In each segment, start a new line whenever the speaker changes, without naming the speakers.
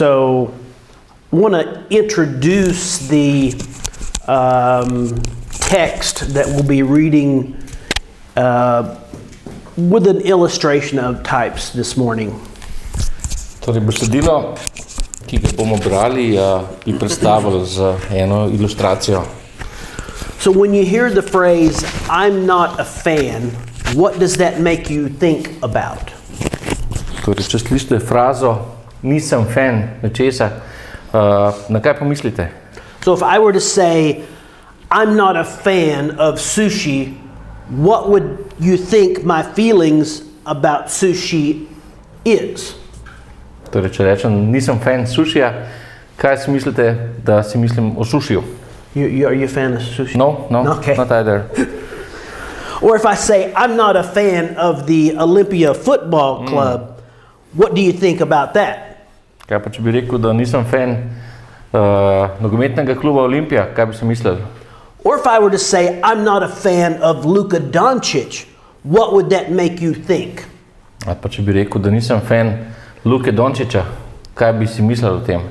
So I want to introduce the text that we'll be reading with an illustration of types this morning.
Torej, besedilo, ki ga bomo brali, bi predstavili z eno ilustracijo.
So when you hear the phrase, I'm not a fan, what does that make you think about?
Torej, če slišite frazo, nisem fan nečesa, na kaj pomislite?
So if I were to say, I'm not a fan of sushi, what would you think my feelings about sushi is?
Torej, če rečem, nisem fan sušija, kaj si mislite, da si mislim o sušiju?
Are you a fan of sushi?
No,
Okay.
not either.
Or if I say, I'm not a fan of the Olympia Football Club, what do you think about that?
Kaj pa, če bi rekel, da nisem fan nogometnega kluba Olimpija, kaj bi si mislili?
Or if I were to say, I'm not a fan of Luka Doncic, what would that make you think?
Ali pa, če bi rekel, da nisem fan Luke Dončića, kaj bi si mislili o tem?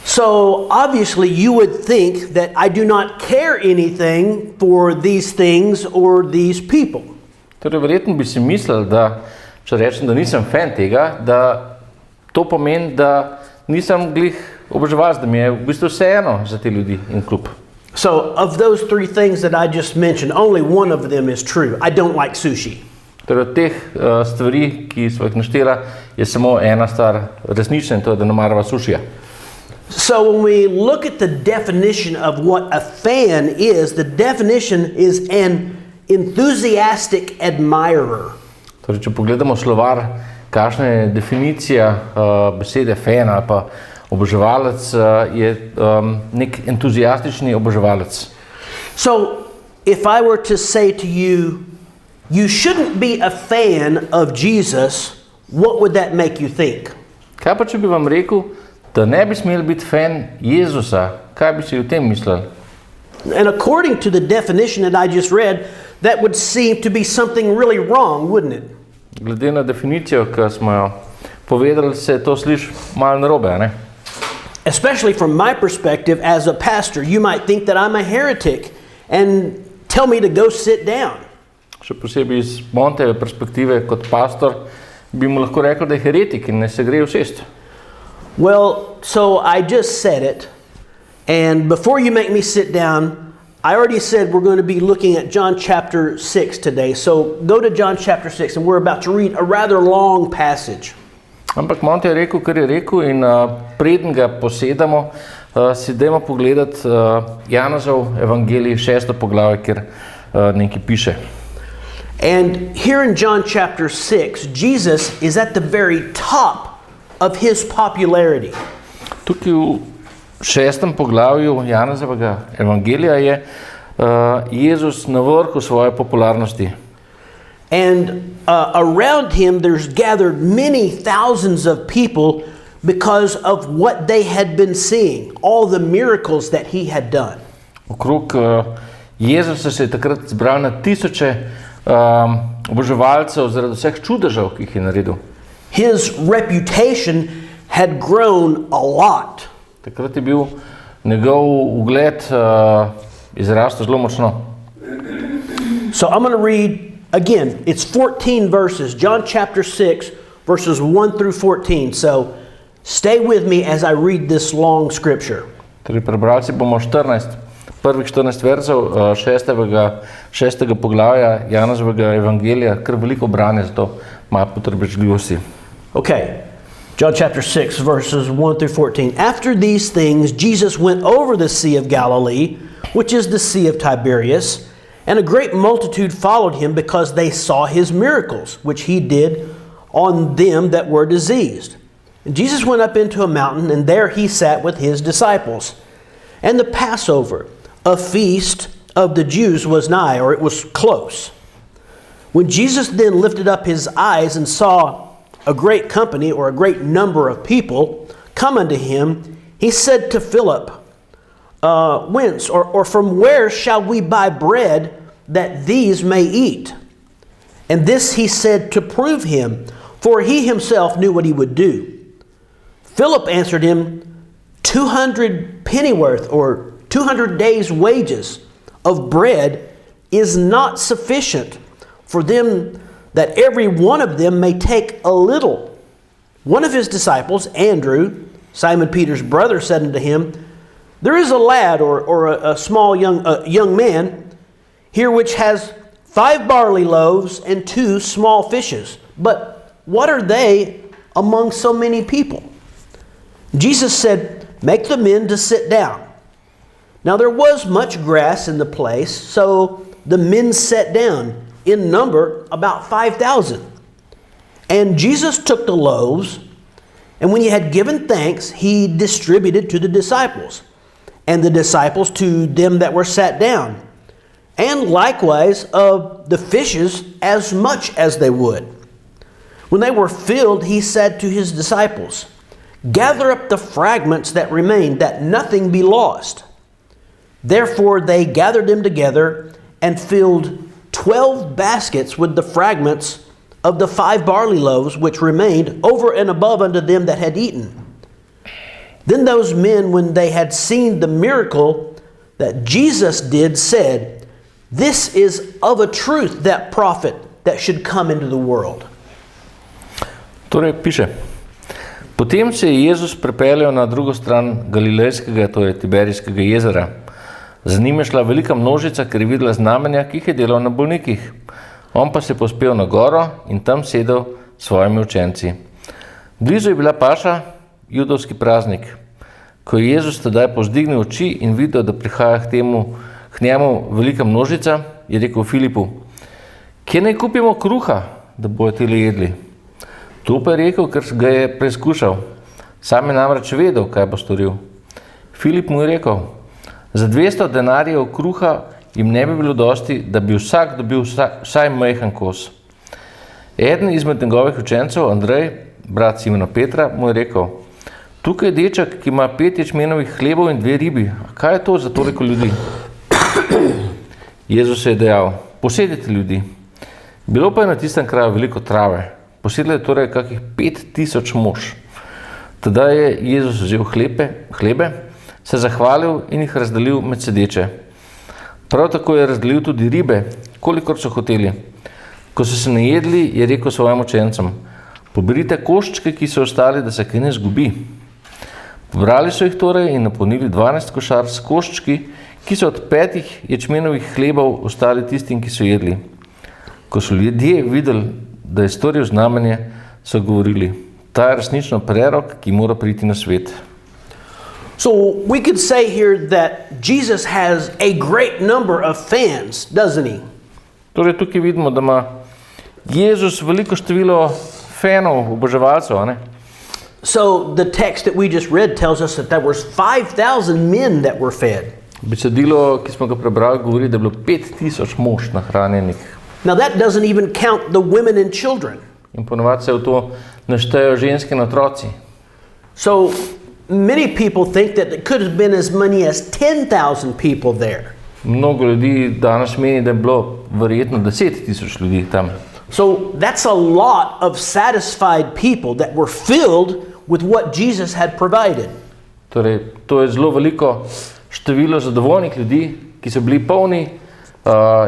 So obviously you would think that I do not care anything for these things or these people.
Torej, verjetno bi si mislili, da če rečem, da nisem fan tega, da to pomeni, da nisem glih oboževalec, da mi je v bistvu vseeno za te ljudi in klub.
So of those three things that I just mentioned, only one of them is true. I don't like sushi.
Torej, od teh stvari, ki smo jih naštela, je samo ena stvar resnična in to je, da ne marava sušija.
So when we look at the definition of what a fan is, the definition is an enthusiastic admirer.
Torej, če pogledamo slovar, kakšna je definicija besede fan ali pa oboževalec, je nek entuziastični oboževalec.
So if I were to say to you, you shouldn't be a fan of Jesus, what would that make you think?
Kaj pa, če bi vam rekel, da ne bi smeli biti fan Jezusa, kaj bi si o tem mislili?
And according to the definition that I just read, that would seem to be something really wrong, wouldn't it?
Glede na definicijo, ki smo jo povedali, se to sliši malo narobe, ne?
Especially from my perspective as a pastor, you might think that I'm a heretic and tell me to go sit down.
Še posebej iz Monteve perspektive kot pastor, bi mu lahko rekel, da je heretik in ne se gre usesti.
Well, so I just said it, and before you make me sit down, I already said we're going to be looking at John chapter 6 today. So go to John chapter 6, and we're about to read a rather long passage.
Ampak Monte je rekel, kar je rekel in preden ga posedamo, si dajmo pogledati Janezov evangelij 6. poglavje, kjer nekaj piše.
And here in John chapter 6, Jesus is at the very top of his popularity.
Tukaj v 6. poglavju Janezovega evangelija je Jezus na vrhu svoje popularnosti.
And around him there's gathered many thousands of people because of what they had been seeing, all the miracles that he had done.
Okrog Jezusa se je takrat zbral na tisoče oboževalcev zaradi vseh čudežev, ki jih je naredil.
His reputation had grown a lot.
Takrat je bil njegov ugled izrastel zelo močno.
So I'm going to read again. It's 14 verses. John chapter 6 verses 1 through 14. So stay with me as I read this long scripture.
Torej, prebrali si bomo prvih 14 verzov 6. poglavja Janezovega evangelija, kar veliko branje, zato malo potrpežljivosti.
Okay, John chapter 6, verses 1 through 14. After these things, Jesus went over the Sea of Galilee, which is the Sea of Tiberias, and a great multitude followed him because they saw his miracles, which he did on them that were diseased. And Jesus went up into a mountain, and there he sat with his disciples. And the Passover, a feast of the Jews, was nigh, or it was close. When Jesus then lifted up his eyes and saw a great company, or a great number of people, come unto him, he said to Philip, whence or from where shall we buy bread that these may eat? And this he said to prove him, for he himself knew what he would do. Philip answered him, 200 pennyworth or 200 days' wages of bread is not sufficient for them that every one of them may take a little. One of his disciples, Andrew, Simon Peter's brother, said unto him, there is a lad or a small young man here which has 5 barley loaves and 2 small fishes. But what are they among so many people? Jesus said, make the men to sit down. Now there was much grass in the place, so the men sat down, in number about 5,000. And Jesus took the loaves, and when he had given thanks, he distributed to the disciples, and the disciples to them that were sat down, and likewise of the fishes as much as they would. When they were filled, he said to his disciples, gather up the fragments that remain, that nothing be lost. Therefore they gathered them together and filled 12 baskets with the fragments of the 5 barley loaves which remained over and above unto them that had eaten. Then those men, when they had seen the miracle that Jesus did, said, this is of a truth that prophet that should come into the world.
Torej piše, potem se je Jezus pripeljal na drugo stran Galilejskega, torej Tiberijskega jezera. Za njim je šla velika množica, ker je videla znamenja, ki jih je delal na bolnikih. On pa se je povzpel na goro in tam sedel s svojimi učenci. Blizu je bila paša, judovski praznik. Ko je Jezus tedaj povzdignil oči in videl, da prihaja k njemu velika množica, je rekel Filipu, kje naj kupimo kruha, da bojo tile jedli? To pa je rekel, ker ga je preizkušal. Sam je namreč vedel, kaj bo storil. Filip mu je rekel, za 200 denarjev kruha jim ne bi bilo dosti, da bi vsak dobil vsaj majhen kos. Eden izmed njegovih učencev, Andrej, brat Simona Petra, mu je rekel, tukaj je deček, ki ima 5 ječmenovih hlebov in 2 ribi. Kaj je to za toliko ljudi? Jezus je dejal, posedite ljudi. Bilo pa je na tistem kraju veliko trave. Posedlo je torej kakih 5000 mož. Tedaj je Jezus vzel hlebe, se zahvalil in jih razdelil med sedeče. Prav tako je razdelil tudi ribe, kolikor so hoteli. Ko so se najedli, je rekel svojim učencem, poberite koščke, ki so ostali, da se kaj ne zgubi. Pobrali so jih torej in napolnili 12 košar s koščki, ki so od 5 ječmenovih hlebov ostali tistim, ki so jedli. Ko so ljudje videli, da je storil znamenje, so govorili, ta je resnično prerok, ki mora priti na svet.
So we could say here that Jesus has a great number of fans, doesn't he?
Torej tukaj vidimo, da ima Jezus veliko število fanov, oboževalcev, ne?
So the text that we just read tells us that there was 5,000 men that were fed.
Besedilo, ki smo ga prebrali, govori, da je bilo 5000 mož nahranjenih.
Now that doesn't even count the women and children.
In ponovadi se v to naštejo ženske in otroci.
So many people think that it could have been as many as 10,000 people there.
Mnogo ljudi danes meni, da je bilo verjetno 10,000 ljudi tam.
So that's a lot of satisfied people that were filled with what Jesus had provided.
Torej, to je zelo veliko število zadovoljnih ljudi, ki so bili polni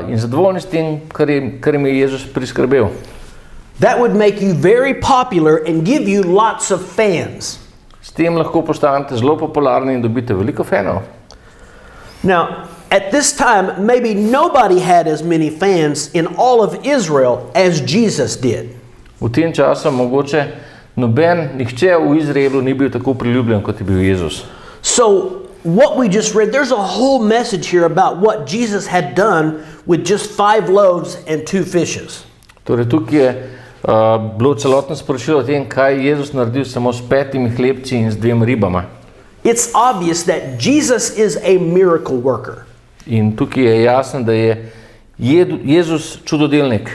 in zadovoljni s tem, kar jim je Jezus priskrbel.
That would make you very popular and give you lots of fans.
S tem lahko postanete zelo popularni in dobite veliko fanov.
Now, at this time, maybe nobody had as many fans in all of Israel as Jesus did.
V tem času mogoče nihče v Izraelu ni bil tako priljubljen, kot je bil Jezus.
So, what we just read, there's a whole message here about what Jesus had done with just 5 loaves and 2 fishes.
Torej, tukaj je bilo celotno sporočilo o tem, kaj je Jezus naredil samo s 5 hlebci in z 2 ribama.
It's obvious that Jesus is a miracle worker.
In tukaj je jasno, da je Jezus čudodelnik.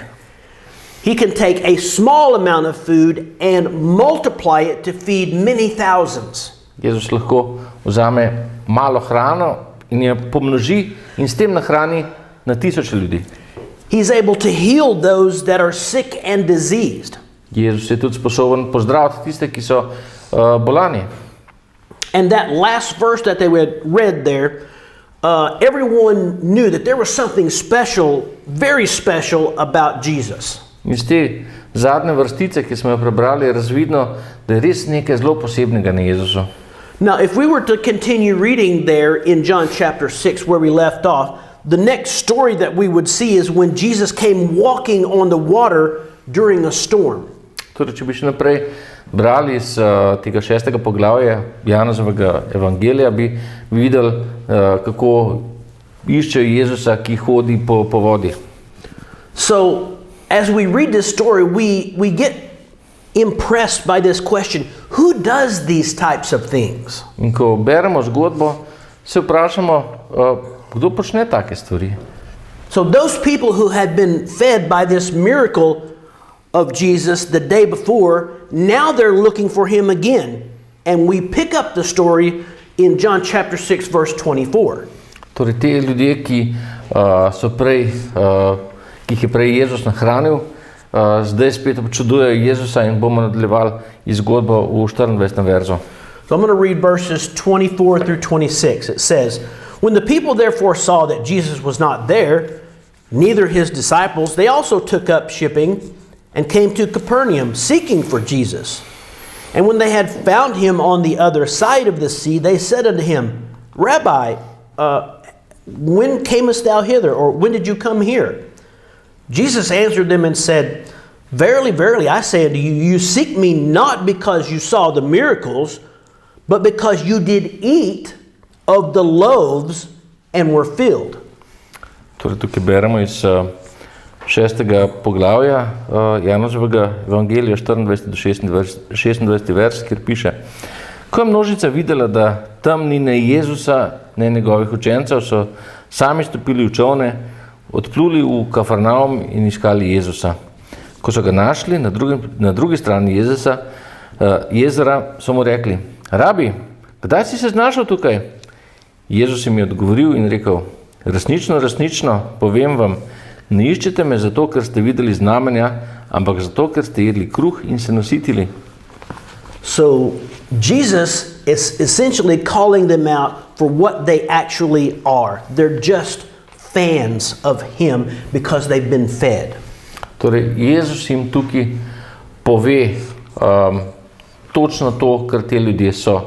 He can take a small amount of food and multiply it to feed many thousands.
Jezus lahko vzame malo hrano in jo pomnoži in s tem nahrani na 1000 ljudi.
He's able to heal those that are sick and diseased.
Jezus je tudi sposoben pozdraviti tiste, ki so bolani.
And that last verse that they read there, everyone knew that there was something special, very special about Jesus.
Iz te zadnje vrstice, ki smo jo prebrali, je razvidno, da je res nekaj zelo posebnega na Jezusu.
Now, if we were to continue reading there in John chapter 6 where we left off, the next story that we would see is when Jesus came walking on the water during a storm.
Torej, če bi še naprej brali iz tega 6. poglavja Janezovega evangelija, bi videli, kako iščejo Jezusa, ki hodi po vodi.
So, as we read this story, we get impressed by this question, who does these types of things?
In ko beremo zgodbo, se vprašamo, kdo počne take stvari.
So those people who had been fed by this miracle of Jesus the day before, now they're looking for him again. And we pick up the story in John chapter 6 verse 24.
Torej, te ljudje, ki jih je prej Jezus nahranil, zdaj spet občudujejo Jezusa in bomo nadaljevali zgodbo v 24. verzu.
So I'm going to read verses 24 through 26. It says, "When the people therefore saw that Jesus was not there, neither his disciples, they also took up shipping and came to Capernaum, seeking for Jesus. And when they had found him on the other side of the sea, they said unto him, Rabbi, when camest thou hither? Or when did you come here? Jesus answered them and said, Verily, verily, I say unto you, you seek me not because you saw the miracles, but because you did eat of the loaves and were filled."
Torej, tukaj beremo iz 6. poglavja Janezovega evangelija 24 do 26. vers, kjer piše: Ko je množica videla, da tam ni ne Jezusa, ne njegovih učencev, so sami stopili v čolne, odpluli v Kafarnaum in iskali Jezusa. Ko so ga našli na drugi strani jezera, so mu rekli: Rabi, kdaj si se znašel tukaj? Jezus jim je odgovoril in rekel: Resnično, resnično, povem vam, ne iščete me zato, ker ste videli znamenja, ampak zato, ker ste jedli kruh in se nasitili.
So Jesus is essentially calling them out for what they actually are. They're just fans of him because they've been fed.
Torej, Jezus jim tukaj pove točno to, kar te ljudje so,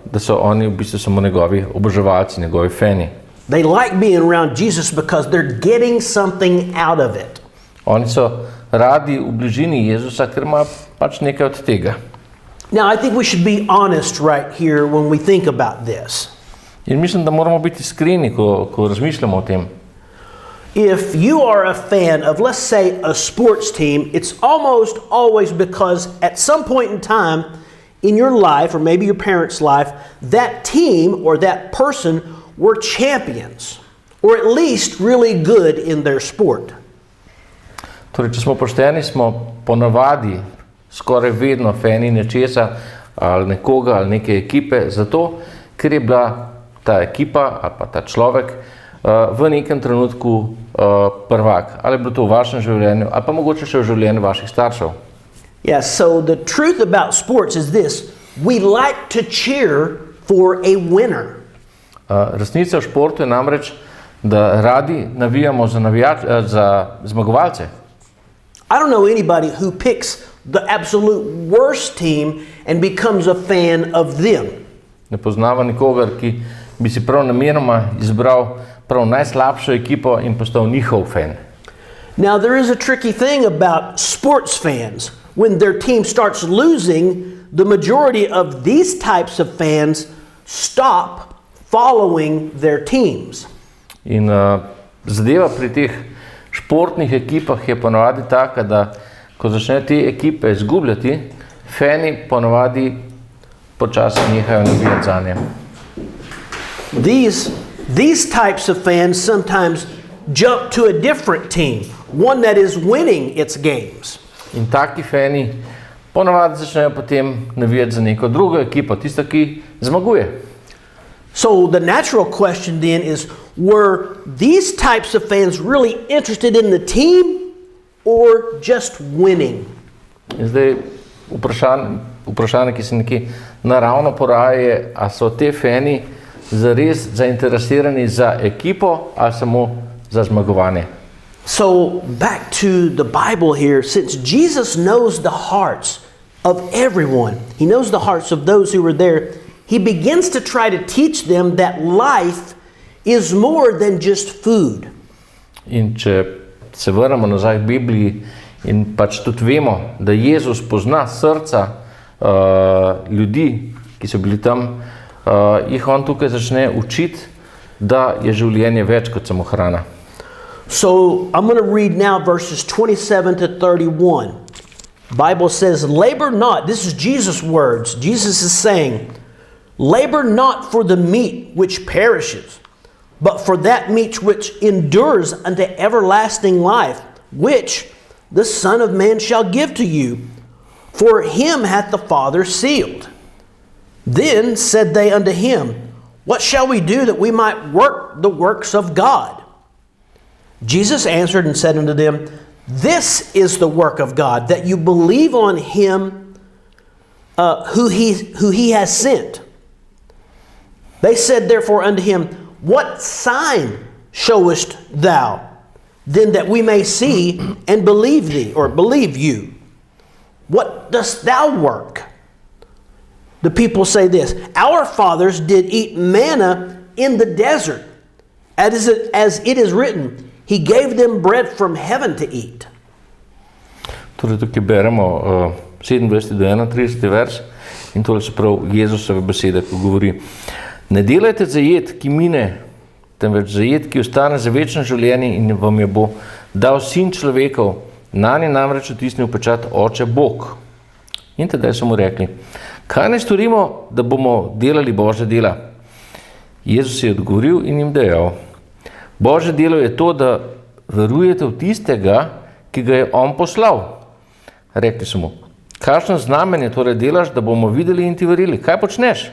da so oni v bistvu samo njegovi oboževalci, njegovi fani.
They like being around Jesus because they're getting something out of it.
Oni so radi v bližini Jezusa, ker ima pač nekaj od tega.
Now, I think we should be honest right here when we think about this.
In mislim, da moramo biti iskreni, ko razmišljamo o tem.
If you are a fan of, let's say, a sports team, it's almost always because at some point in time in your life, or maybe your parents' life, that team or that person were champions, or at least really good in their sport.
Torej, če smo pošteni, smo ponavadi skoraj vedno fani nečesa ali nekoga ali neke ekipe, zato ker je bila ta ekipa ali pa ta človek v nekem trenutku prvak. Ali je bilo to v vašem življenju, ali pa mogoče še v življenju vaših staršev.
Yeah, so the truth about sports is this: we like to cheer for a winner.
Resnica v športu je namreč, da radi navijamo za zmagovalce.
I don't know anybody who picks the absolute worst team and becomes a fan of them.
Ne poznava nikogar, ki bi si prav namenoma izbral prav najslabšo ekipo in postal njihov fan.
Now, there is a tricky thing about sports fans. When their team starts losing, the majority of these types of fans stop following their teams.
In zadeva pri teh športnih ekipah je ponavadi taka, da ko začne te ekipe izgubljati, fani ponavadi počasi nehajo navijati zanje.
These types of fans sometimes jump to a different team, one that is winning its games.
In taki fani ponavadi začnejo potem navijati za neko drugo ekipo, tisto, ki zmaguje.
So the natural question then is, were these types of fans really interested in the team or just winning?
In zdaj vprašanje, ki se nekje naravno poraja, a so te fani zares zainteresirani za ekipo ali samo za zmagovanje.
So back to the Bible here, since Jesus knows the hearts of everyone, he knows the hearts of those who were there, he begins to try to teach them that life is more than just food.
In če se vrnemo nazaj v Bibliji in pač tudi vemo, da Jezus pozna srca ljudi, ki so bili tam, jih on tukaj začne učiti, da je življenje več kot samo hrana.
So I'm going to read now verses 27 to 31. The Bible says, labor not, this is Jesus' words. Jesus is saying, labor not for the meat which perishes, but for that meat which endures unto everlasting life, which the Son of Man shall give to you. For him hath the Father sealed. Then said they unto him, what shall we do that we might work the works of God? Jesus answered and said unto them, this is the work of God, that you believe on him who he has sent. They said therefore unto him, what sign showest thou, then that we may see and believe thee, or believe you? What dost thou work? The people say this, our fathers did eat manna in the desert, as it is written, he gave them bread from heaven to eat.
Torej tukaj beremo 27. do 31. vers in tole so prav Jezusove besede, ko govori: ne delajte za jed, ki mine, temveč za jed, ki ostane za večno življenje in vam je bo dal Sin človekov, nanje namreč otisnil pečat Oče Bog. In tedaj so mu rekli, kaj naj storimo, da bomo delali Božja dela? Jezus je odgovoril in jim dejal, Božje delo je to, da verujete v tistega, ki ga je on poslal. Rekli so mu, kakšno znamenje torej delaš, da bomo videli in ti verili? Kaj počneš?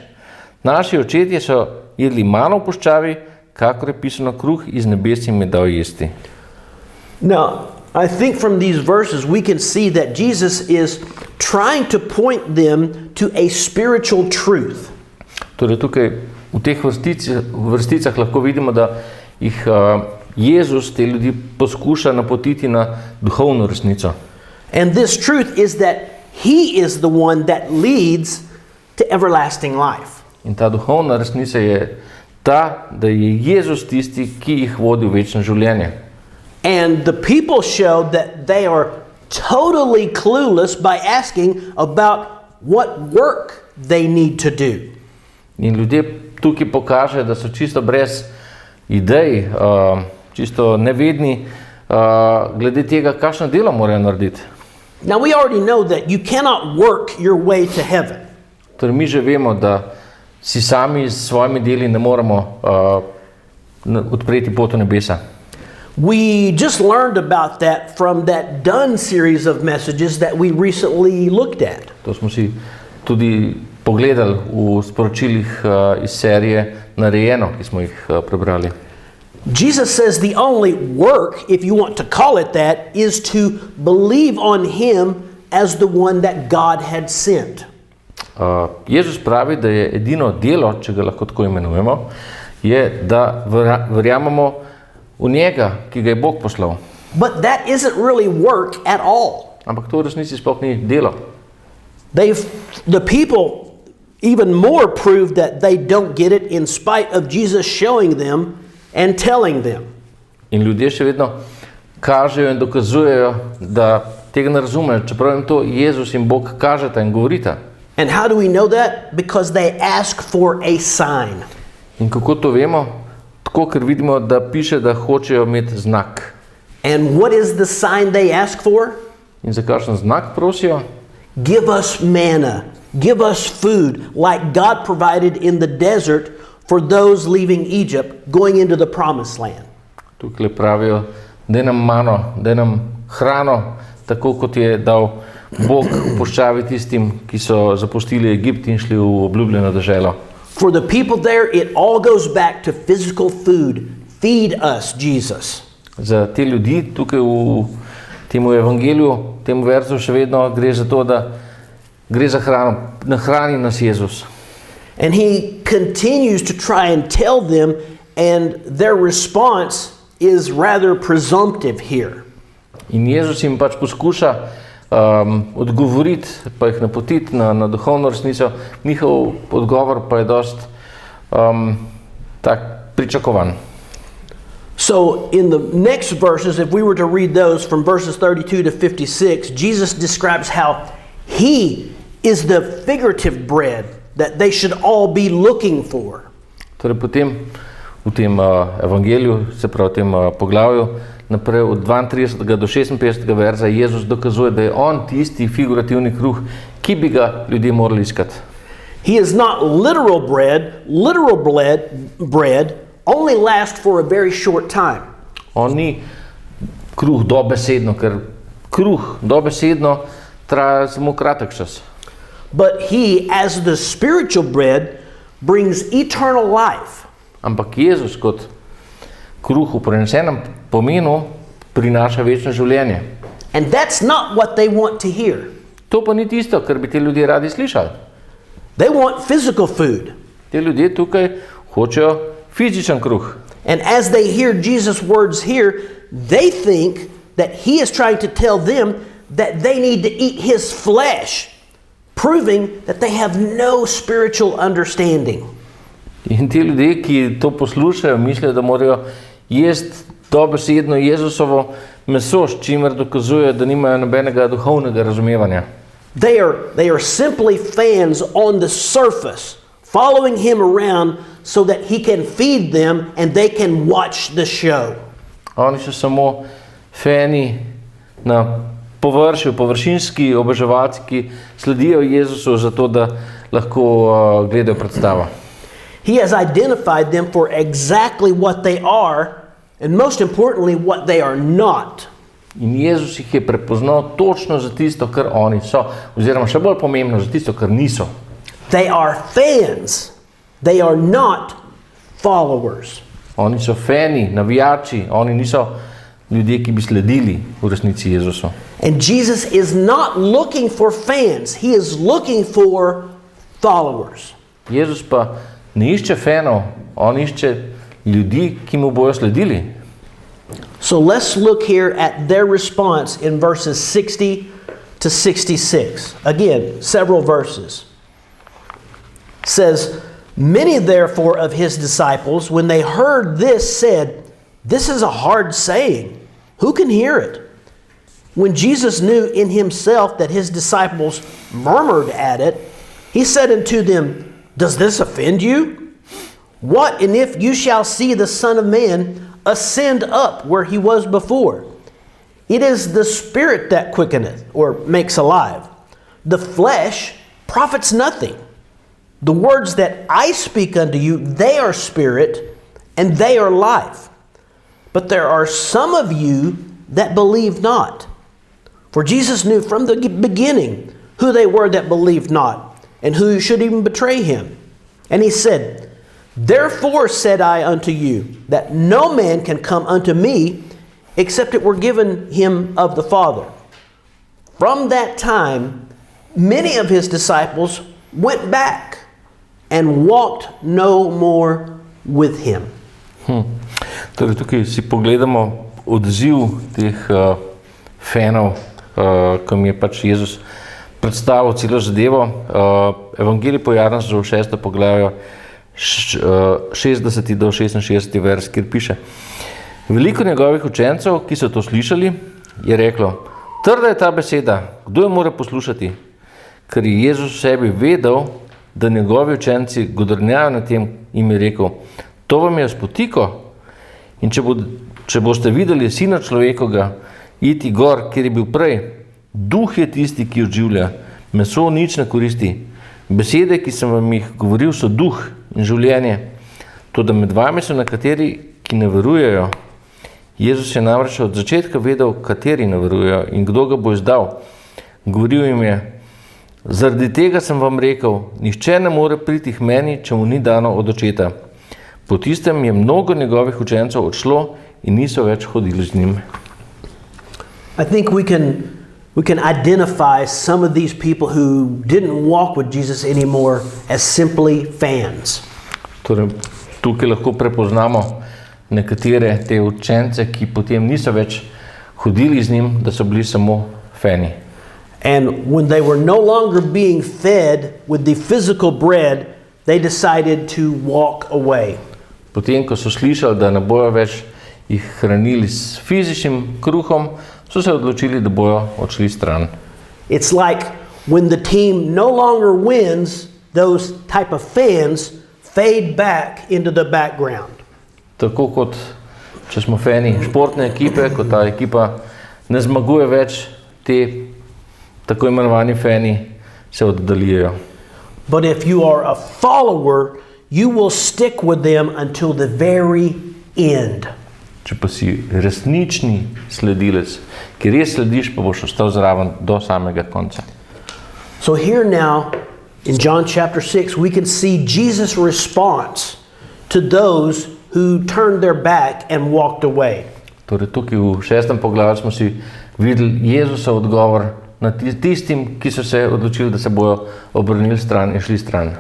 Naši očetje so jedli mano v puščavi, kakor je pisano, kruh iz nebes jim je dal jesti.
Now, I think from these verses we can see that Jesus is trying to point them to a spiritual truth.
Torej tukaj v teh vrsticah lahko vidimo, da jih Jezus te ljudi poskuša napotiti na duhovno resnico.
And this truth is that he is the one that leads to everlasting life.
In ta duhovna resnica je ta, da je Jezus tisti, ki jih vodi v večno življenje.
And the people showed that they are totally clueless by asking about what work they need to do.
In ljudje tukaj pokažejo, da so čisto brez idej, čisto nevedni glede tega, kakšno delo morajo narediti.
Now we already know that you cannot work your way to heaven.
Torej mi že vemo, da si sami s svojimi deli ne moremo odpreti pot v nebesa.
We just learned about that from that Done series of messages that we recently looked at.
To smo si tudi pogledali v sporočilih iz serije Narejeno, ki smo jih prebrali.
Jesus says the only work, if you want to call it that, is to believe on him as the one that God had sent.
Jezus pravi, da je edino delo, če ga lahko tako imenujemo, je, da verjamemo v njega, ki ga je Bog poslal.
But that isn't really work at all.
Ampak to v resnici sploh ni delo.
The people even more proved that they don't get it in spite of Jesus showing them and telling them.
In ljudje še vedno kažejo in dokazujejo, da tega ne razumejo, čeprav jim to Jezus in Bog kažeta in govorita.
And how do we know that? Because they ask for a sign.
In kako to vemo? Tako, ker vidimo, da piše, da hočejo imeti znak.
And what is the sign they ask for?
In za kakšen znak prosijo?
Give us manna. Give us food like God provided in the desert for those leaving Egypt, going into the promised land.
Tukaj pravijo, daj nam mano, daj nam hrano, tako kot je dal Bog v puščavi tistim, ki so zapustili Egipt in šli v obljubljeno deželo.
For the people there, it all goes back to physical food. Feed us, Jesus.
Za te ljudi tukaj v temu evangeliju, temu verzu še vedno gre za to, da gre za hrano, nahrani nas Jezus.
And he continues to try and tell them, and their response is rather presumptive here.
In Jezus jim pač poskuša odgovoriti, pa jih napotiti na duhovno resnico, njihov odgovor pa je dost tak pričakovan.
So in the next verses, if we were to read those from verses 32 to 56, Jesus describes how he is the figurative bread that they should all be looking for.
Torej potem v tem evangeliju, se pravi v tem poglavju, naprej od 32. do 56. verza Jezus dokazuje, da je on tisti figurativni kruh, ki bi ga ljudje morali iskati.
He is not literal bread. Literal bread only lasts for a very short time.
On ni kruh dobesedno, ker kruh dobesedno traja samo kratek čas.
But he, as the spiritual bread, brings eternal life.
Ampak Jezus kot kruh v prenesenem pomenu prinaša večno življenje.
And that's not what they want to hear.
To pa ni tisto, kar bi te ljudje radi slišali.
They want physical food.
Te ljudje tukaj hočejo fizičen kruh.
And as they hear Jesus' words here, they think that he is trying to tell them that they need to eat his flesh, proving that they have no spiritual understanding.
In ti ljudje, ki to poslušajo, mislijo, da morajo jesti dobesedno Jezusovo meso, s čimer dokazujejo, da nimajo nobenega duhovnega razumevanja.
They are simply fans on the surface, following him around so that he can feed them and they can watch the show.
Oni so samo fani na površju, površinski oboževalci, ki sledijo Jezusu zato, da lahko gledajo predstavo.
He has identified them for exactly what they are, and most importantly, what they are not.
In Jezus jih je prepoznal točno za tisto, kar oni so, oziroma še bolj pomembno, za tisto, kar niso.
They are fans. They are not followers.
Oni so fani, navijači, oni niso ljudje, ki bi sledili v resnici Jezusu.
And Jesus is not looking for fans. He is looking for followers.
Jezus pa ne išče fanov, on išče ljudi, ki mu bojo sledili.
So let's look here at their response in verses 60 to 66. Again, several verses. It says, "Many therefore of his disciples, when they heard this, said, 'This is a hard saying. Who can hear it?' When Jesus knew in himself that his disciples murmured at it, he said unto them, 'Does this offend you? What, and if you shall see the Son of Man ascend up where he was before? It is the Spirit that quickeneth, or makes alive. The flesh profits nothing. The words that I speak unto you, they are spirit, and they are life. But there are some of you that believe not.' For Jesus knew from the beginning who they were that believed not, and who should even betray him. And he said, 'Therefore said I unto you, that no man can come unto me, except it were given him of the Father.' From that time, many of his disciples went back and walked no more with him."
Torej, tukaj si pogledamo odziv teh fanov, ko mi je pač Jezus predstavil celo zadevo. Evangelij po Janezovem 6. poglavju 60. do 66. vers, kjer piše: "Veliko njegovih učencev, ki so to slišali, je reklo: Trda je ta beseda, kdo jo mora poslušati? Ker je Jezus v sebi vedel, da njegovi učenci godrnjajo na tem, jim je rekel: To vam je spotiko, in če boste videli Sina človekovega iti gor, kjer je bil prej, duh je tisti, ki oživlja, meso nič ne koristi. Besede, ki sem vam jih govoril, so duh in življenje. Toda med vami so nekateri, ki ne verujejo. Jezus je namreč od začetka vedel, kateri ne verujejo in kdo ga bo izdal. Govoril jim je: Zaradi tega sem vam rekel, nihče ne more priti k meni, če mu ni dano od očeta. Po tistem je mnogo njegovih učencev odšlo in niso več hodili z njim.
I think we we can identify some of these people who didn't walk with Jesus anymore as simply fans.
Torej, tukaj lahko prepoznamo nekatere te učence, ki potem niso več hodili z njim, da so bili samo fani.
And when they were no longer being fed with the physical bread, they decided to walk away.
Potem, ko so slišali, da ne bojo več jih hranili s fizičnim kruhom, so se odločili, da bojo odšli stran.
It's like when the team no longer wins, those type of fans fade back into the background.
Tako kot, če smo fani športne ekipe, ko ta ekipa ne zmaguje več, te tako imenovani fani se oddaljujejo.
But if you are a follower, you will stick with them until the very end.
Če pa si resnični sledilec, ki res slediš, pa boš ostal zraven do samega konca.
So here now, in John chapter 6, we can see Jesus' response to those who turned their back and walked away.
Torej, tukaj v 6. poglavju smo si videli Jezusov odgovor na tistim, ki so se odločili, da se bojo obrnili stran in šli stran.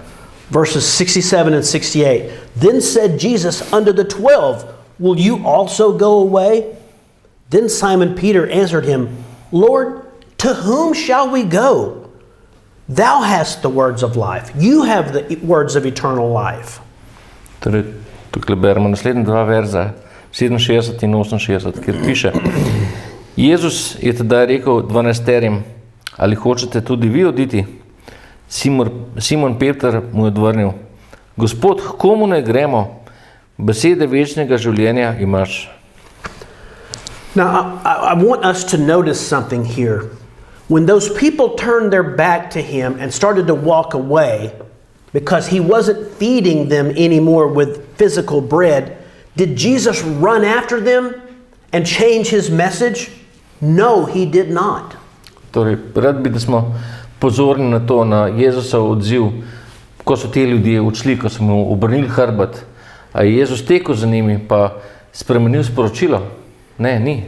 Verses 67 and 68. Then said Jesus unto the 12, will you also go away? Then Simon Peter answered him, Lord, to whom shall we go? Thou hast the words of life. You have the words of eternal life.
Torej, tukaj beremo naslednja dva verza, 67 in 68, kjer piše: Jezus je tedaj rekel 12, ali hočete tudi vi oditi? Simon Peter mu je odvrnil: Gospod, k komu ne gremo? Besede večnega življenja imaš.
Now, I want us to notice something here. When those people turned their back to him and started to walk away because he wasn't feeding them anymore with physical bread, did Jesus run after them and change his message? No, he did not.
Torej, rad bi, da smo pozorni na to, na Jezusov odziv, ko so ti ljudje odšli, ko so mu obrnili hrbet. A je Jezus tekel za njimi pa spremenil sporočilo? Ne, ni.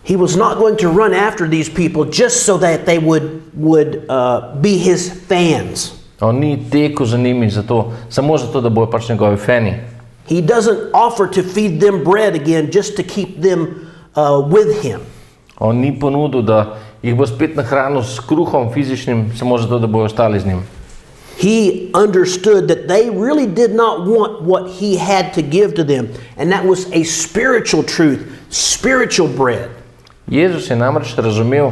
He was not going to run after these people just so that they would be his fans.
On ni tekel za njimi samo zato, da bojo pač njegovi fani.
He doesn't offer to feed them bread again just to keep them with him.
On ni ponudil, da jih bo spet nahranil s kruhom fizičnim, samo zato, da bojo ostali z njim.
He understood that they really did not want what he had to give to them, and that was a spiritual truth, spiritual bread.
Jezus je namreč razumel,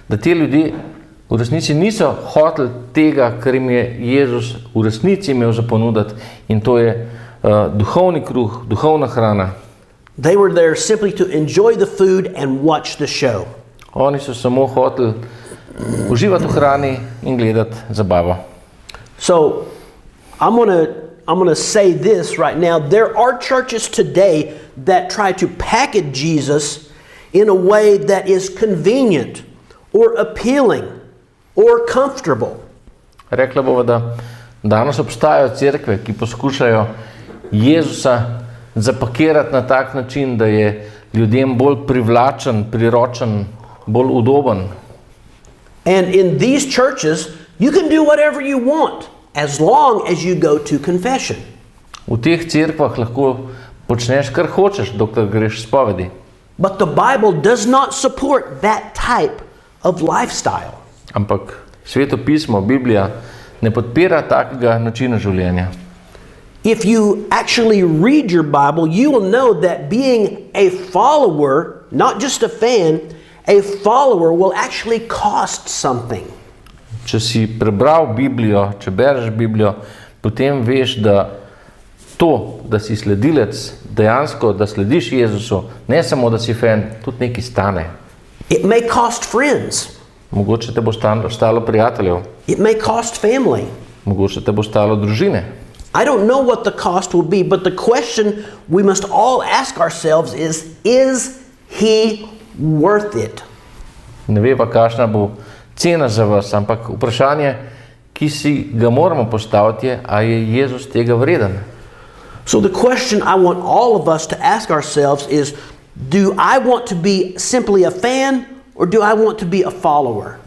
da ti ljudje v resnici niso hoteli tega, kar jim je Jezus v resnici imel za ponuditi, in to je duhovni kruh, duhovna hrana.
They were there simply to enjoy the food and watch the show.
Oni so samo hoteli uživati v hrani in gledati zabavo.
So, I'm gonna say this right now. There are churches today that try to package Jesus in a way that is convenient or appealing or comfortable.
Rekla bova, da danes obstajajo cerkve, ki poskušajo Jezusa zapakirati na tak način, da je ljudem bolj privlačen, priročen, bolj udoben.
And in these churches, you can do whatever you want as long as you go to confession.
V teh cerkvah lahko počneš kar hočeš, dokler greš spovedi.
But the Bible does not support that type of lifestyle.
Ampak Sveto pismo, Biblija, ne podpira takega načina življenja.
If you actually read your Bible, you will know that being a follower, not just a fan, a follower will actually cost something.
Če si prebral Biblijo, če bereš Biblijo, potem veš, da to, da si sledilec, dejansko, da slediš Jezusu, ne samo, da si fan, tudi nekaj stane.
It may cost friends.
Mogoče te bo stalo prijateljev.
It may cost family.
Mogoče te bo stalo družine.
I don't know what the cost will be, but the question we must all ask ourselves is he worth it?
Ne veva, kakšna bo cena za vas, ampak vprašanje, ki si ga moramo postaviti, je, a je Jezus tega vreden?
So the question I want all of us to ask ourselves is, do I want to be simply a fan, or do I want to be a follower?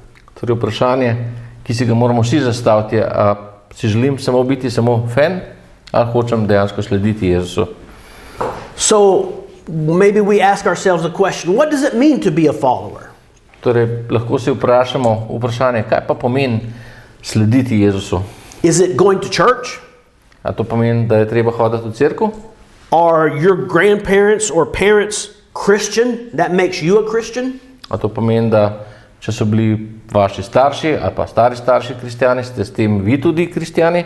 Torej vprašanje, ki si ga moramo vsi zastaviti, je, a si želim samo biti samo fan, ali hočem dejansko slediti Jezusu.
So maybe we ask ourselves the question, what does it mean to be a follower?
Torej, lahko si vprašamo vprašanje, kaj pa pomeni slediti Jezusu?
Is it going to church?
A to pomeni, da je treba hoditi v cerkev?
Are your grandparents or parents Christian? That makes you a Christian?
A to pomeni, da če so bili vaši starši ali pa stari starši kristjani, ste s tem vi tudi kristjani?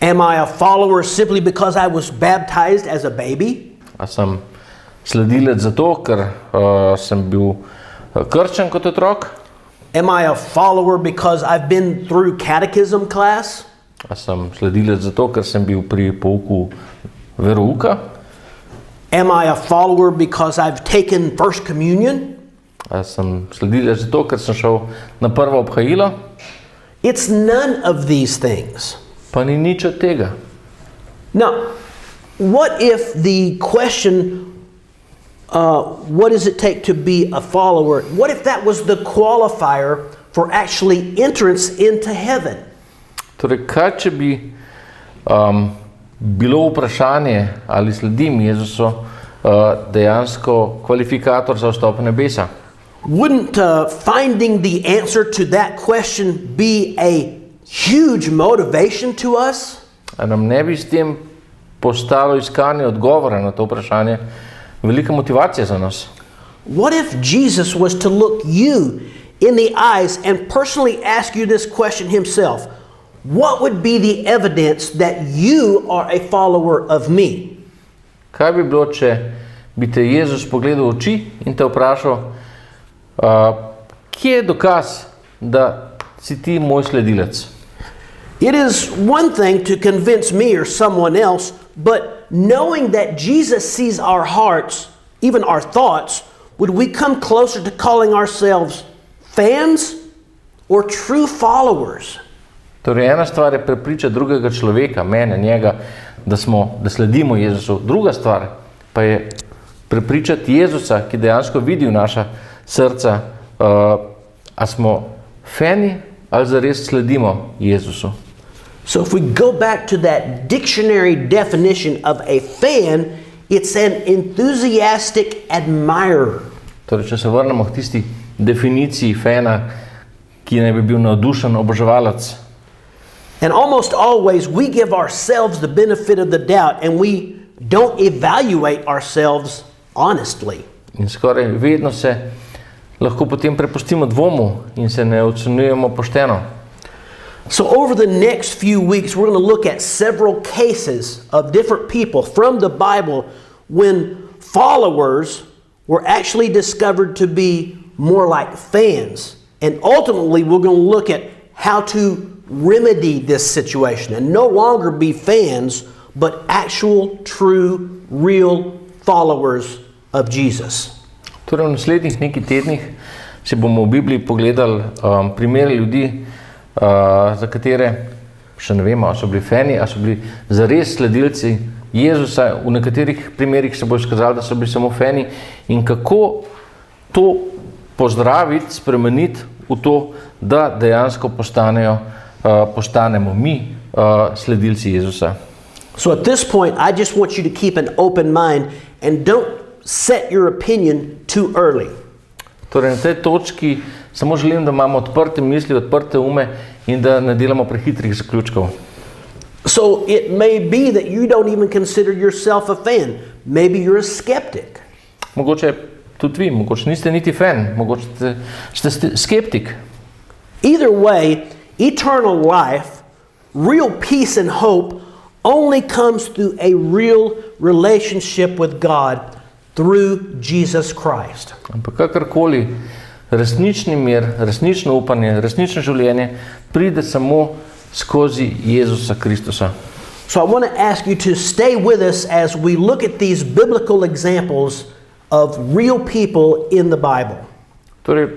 Am I a follower simply because I was baptized as a baby?
A sem sledilec zato, ker sem bil krščen kot otrok?
Am I a follower because I've been through catechism class?
A sem sledilec zato, ker sem bil pri pouku verouka?
Am I a follower because I've taken First Communion?
A sem sledilec zato, ker sem šel na prvo obhajilo?
It's none of these things.
Pa ni nič od tega.
Now, what if the question, what does it take to be a follower, what if that was the qualifier for actually entrance into heaven?
Torej, kaj če bi bilo vprašanje, ali sledim Jezusu, dejansko kvalifikator za vstop v nebesa?
Wouldn't finding the answer to that question be a huge motivation to us?
A nam ne bi s tem postalo iskanje odgovora na to vprašanje velika motivacija za nas?
What if Jesus was to look you in the eyes and personally ask you this question himself? What would be the evidence that you are a follower of me?
Kaj bi bilo, če bi te Jezus pogledal v oči in te vprašal, kje je dokaz, da si ti moj sledilec?
It is one thing to convince me or someone else, but knowing that Jesus sees our hearts, even our thoughts, would we come closer to calling ourselves fans or true followers?
Torej, ena stvar je prepričati drugega človeka, mene, njega, da sledimo Jezusu. Druga stvar pa je prepričati Jezusa, ki dejansko vidi v naša srca, a smo fani ali zares sledimo Jezusu.
So if we go back to that dictionary definition of a fan, it's an enthusiastic admirer.
Torej, če se vrnemo k tisti definiciji fana, ki naj bi bil navdušen oboževalec.
And almost always we give ourselves the benefit of the doubt and we don't evaluate ourselves honestly.
In skoraj vedno se lahko potem prepustimo dvomu in se ne ocenjujemo pošteno.
So over the next few weeks we're going to look at several cases of different people from the Bible when followers were actually discovered to be more like fans. And ultimately we're going to look at how to remedy this situation and no longer be fans, but actual, true, real followers of Jesus.
Torej, v naslednjih nekaj tednih si bomo v Bibliji pogledali primere ljudi, za katere še ne vemo, ali so bili fani, ali so bili zares sledilci Jezusa. V nekaterih primerih se bo izkazalo, da so bili samo fani, in kako to pozdraviti, spremeniti v to, da dejansko postanemo mi sledilci Jezusa.
So at this point, I just want you to keep an open mind and don't set your opinion too early.
Torej, na tej točki samo želim, da imamo odprte misli, odprte ume in da ne delamo prehitrih zaključkov.
So it may be that you don't even consider yourself a fan. Maybe you're a skeptic.
Mogoče tudi vi, mogoče niste niti fan, mogoče ste skeptik.
Either way, eternal life, real peace and hope only comes through a real relationship with God through Jesus Christ.
Ampak kakorkoli, resnični mir, resnično upanje, resnično življenje pride samo skozi Jezusa Kristusa.
So I want to ask you to stay with us as we look at these biblical examples of real people in the Bible.
Torej,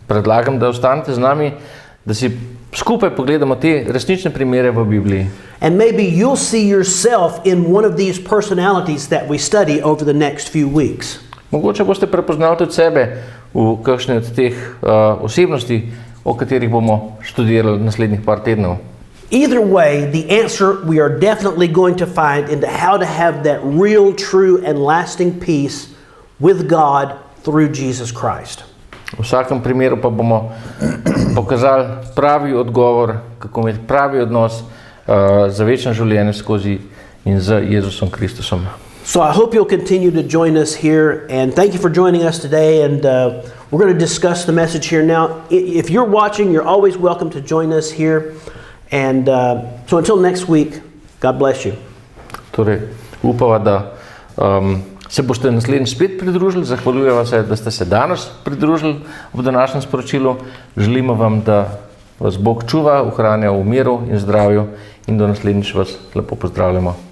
predlagam, da ostanete z nami, da si skupaj pogledamo te resnične primere v Bibliji.
And maybe you'll see yourself in one of these personalities that we study over the next few weeks.
Mogoče boste prepoznali tudi sebe v kakšni od teh osebnosti, o katerih bomo študirali naslednjih par tednov.
Either way, the answer we are definitely going to find into how to have that real, true, and lasting peace with God through Jesus Christ.
V vsakem primeru pa bomo pokazali pravi odgovor, kako imeti pravi odnos za večno življenje skozi in z Jezusom Kristusom.
So I hope you'll continue to join us here, and thank you for joining us today, and we're going to discuss the message here now. If you're watching, you're always welcome to join us here, and so until next week, God bless you.
Torej, upava, da se boste naslednjič spet pridružili. Zahvaljujeva se, da ste se danes pridružili v današnjem sporočilu. Želimo vam, da vas Bog čuva, ohranja v miru in zdravju, in do naslednjič vas lepo pozdravljamo.